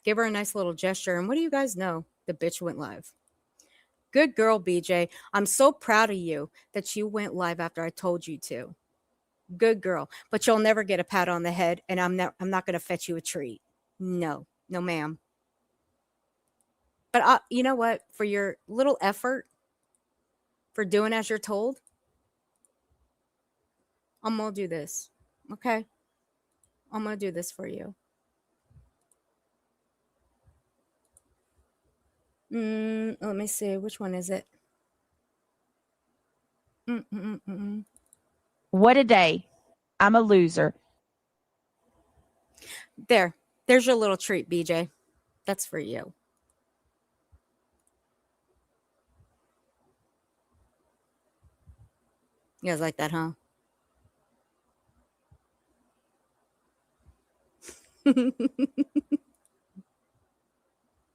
Give her a nice little gesture, and what do you guys know? The bitch went live. Good girl, BJ. I'm so proud of you that you went live after I told you to. Good girl. But you'll never get a pat on the head, and I'm not going to fetch you a treat. No, ma'am. But you know what? For your little effort, for doing as you're told, I'm going to do this. Okay? I'm going to do this for you. Let me see. Which one is it? What a day. I'm a loser. There's your little treat, BJ. That's for you. You guys like that, huh?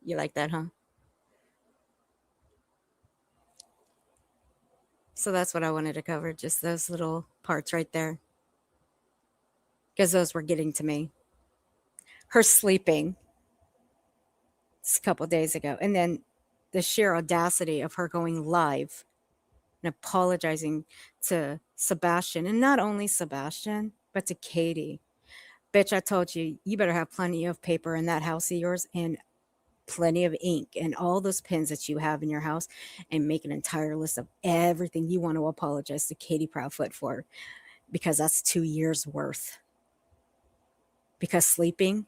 You like that, huh? So that's what I wanted to cover, just those little parts right there. Because those were getting to me. Her sleeping a couple days ago. And then the sheer audacity of her going live and apologizing to Sebastian. And not only Sebastian, but to Katie. Bitch, I told you, you better have plenty of paper in that house of yours and plenty of ink and all those pens that you have in your house and make an entire list of everything you want to apologize to Katie Proudfoot for, because that's 2 years worth. Because sleeping,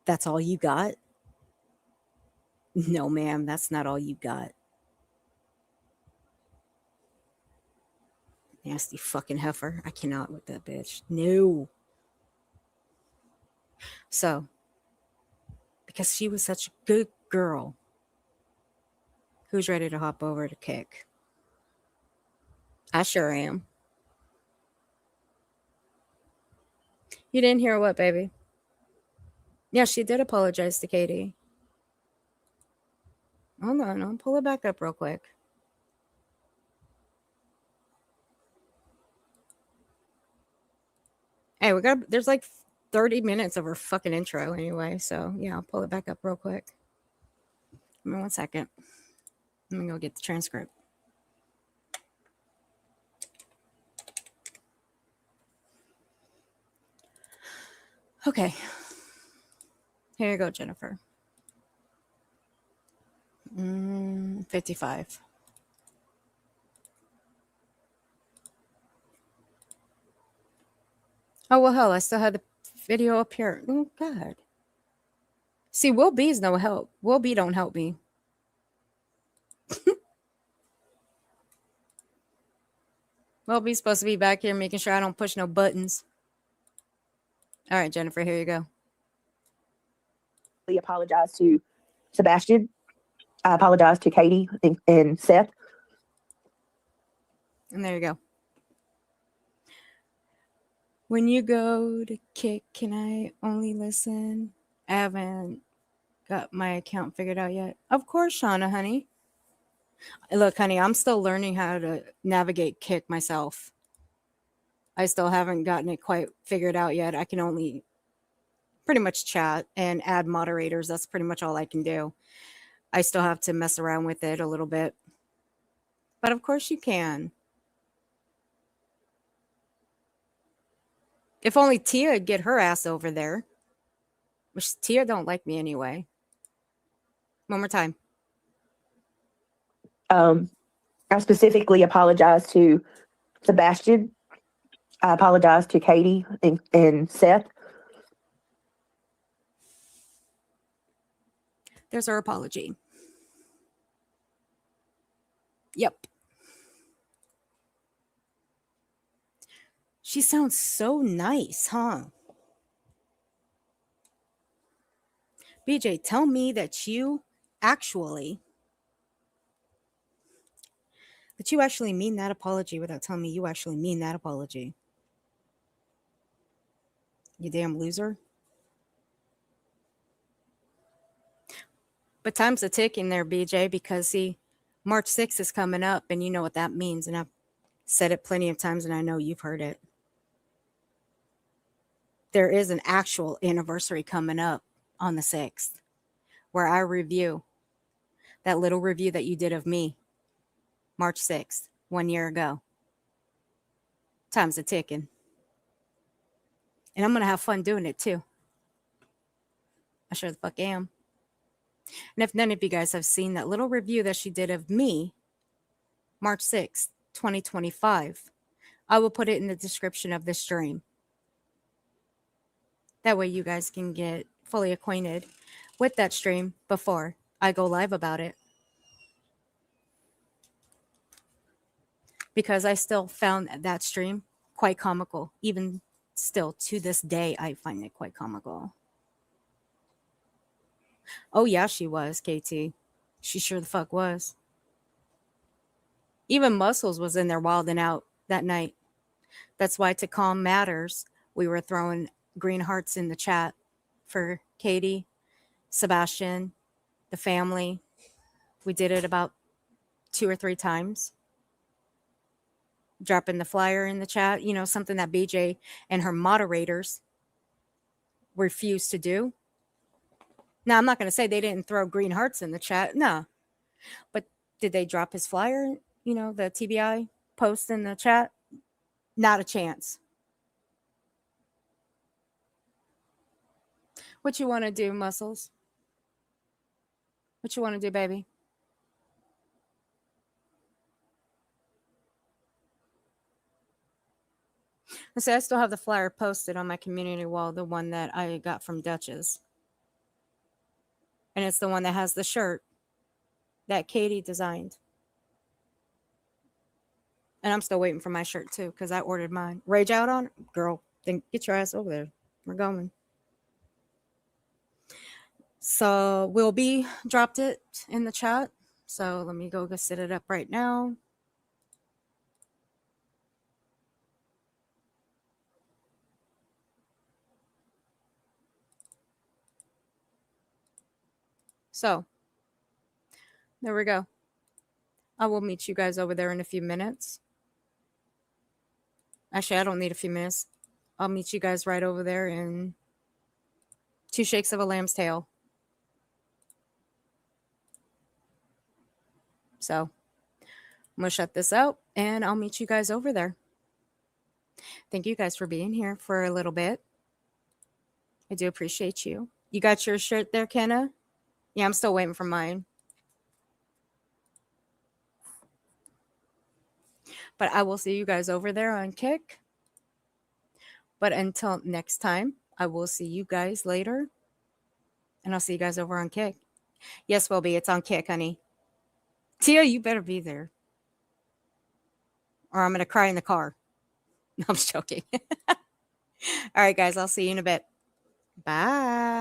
that's all you got? No, ma'am, that's not all you got. Nasty fucking heifer. I cannot with that bitch. No. So, because she was such a good girl, who's ready to hop over to kick? I sure am. You didn't hear what, baby? Yeah, she did apologize to Katie. Hold on, I'll pull it back up real quick. Hey, there's like 30 minutes of her fucking intro anyway, so yeah, I'll pull it back up real quick. Give me 1 second. Let me go get the transcript. Okay. Here you go, Jennifer. 55. Oh, well, hell, I still had the video up here. Oh, God. See, Will B's no help. Will B don't help me. Will B's supposed to be back here making sure I don't push no buttons. All right, Jennifer, here you go. I apologize to Sebastian. I apologize to Katie and Seth. And there you go. When you go to kick, can I only listen? I haven't got my account figured out yet. Of course, Shauna, honey. Look, honey, I'm still learning how to navigate Kick myself. I still haven't gotten it quite figured out yet. I can only pretty much chat and add moderators. That's pretty much all I can do. I still have to mess around with it a little bit. But of course you can. If only Tia would get her ass over there. Which Tia don't like me anyway. One more time. I specifically apologize to Sebastian. I apologize to Katie and Seth. There's our apology. Yep. She sounds so nice, huh? BJ, tell me that you actually mean that apology without telling me you actually mean that apology. You damn loser. But time's a ticking there, BJ, because see, March 6th is coming up, and you know what that means. And I've said it plenty of times, and I know you've heard it. There is an actual anniversary coming up on the 6th where I review that little review that you did of me March 6th, 1 year ago. Time's a ticking. And I'm going to have fun doing it too. I sure the fuck am. And if none of you guys have seen that little review that she did of me March 6th, 2025, I will put it in the description of this stream. That way you guys can get fully acquainted with that stream before I go live about it. Because I still found that stream quite comical. Even still to this day, I find it quite comical. Oh yeah, she was, KT. She sure the fuck was. Even Muscles was in there wilding out that night. That's why to calm matters, we were throwing green hearts in the chat for Katie, Sebastian, the family. We did it about 2 or 3 times. Dropping the flyer in the chat, you know, something that BJ and her moderators refused to do. Now, I'm not going to say they didn't throw green hearts in the chat. No. But did they drop his flyer, you know, the TBI post in the chat? Not a chance. What you want to do, Muscles? What you want to do, baby? I say I still have the flyer posted on my community wall, the one that I got from Duchess. And it's the one that has the shirt that Katie designed. And I'm still waiting for my shirt too, because I ordered mine. Rage out on it? Girl, then get your ass over there. We're going. So Will B dropped it in the chat. So let me go set it up right now. So there we go. I will meet you guys over there in a few minutes. Actually, I don't need a few minutes. I'll meet you guys right over there in 2 shakes of a lamb's tail. So I'm going to shut this out and I'll meet you guys over there. Thank you guys for being here for a little bit. I do appreciate you. You got your shirt there, Kenna? Yeah, I'm still waiting for mine. But I will see you guys over there on Kick. But until next time, I will see you guys later. And I'll see you guys over on Kick. Yes, will be. It's on Kick, honey. Tia, you better be there. Or I'm going to cry in the car. No, I'm just joking. All right, guys. I'll see you in a bit. Bye.